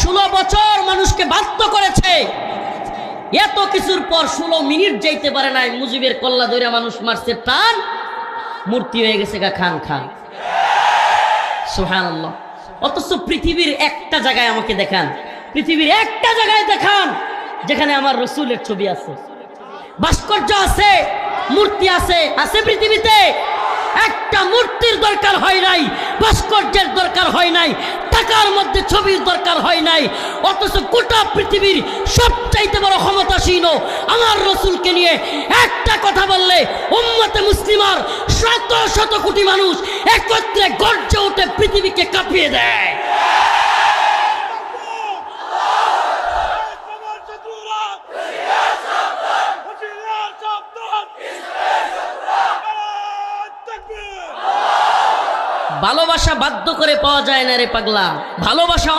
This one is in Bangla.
16 বছর মানুষকে বাধ্য করেছে, এত কিছুর পর 16 মিনিট যাইতে পারে নাই, মুজিবের কল্লা ধরে মানুষ মারছে টান, মূর্তি হয়ে গেছে গা খান খান। সুবহানাল্লাহ। অথচ পৃথিবীর একটা জায়গায় আমাকে দেখান, পৃথিবীর একটা জায়গায় দেখান যেখানে আমার রসুলের ছবি আছে, ভাস্কর্য আছে, মূর্তি আছে, আছে পৃথিবীতে? একটা মূর্তির দরকার হয় নাই, ভাস্কর্যের দরকার হয় নাই, টাকার মধ্যে ছবির দরকার হয় নাই। অথচ গোটা পৃথিবীর সবচাইতে বড় ক্ষমতাসীন আমার রসুলকে নিয়ে একটা কথা বললে উম্মতে মুসলিমার শত শত কোটি মানুষ একত্রে গর্জে উঠে পৃথিবীকে কাঁপিয়ে দেয়। ভালোবাসা বাধ্য করে পাওয়া যায় না রে পাগলা, ভালোবাসা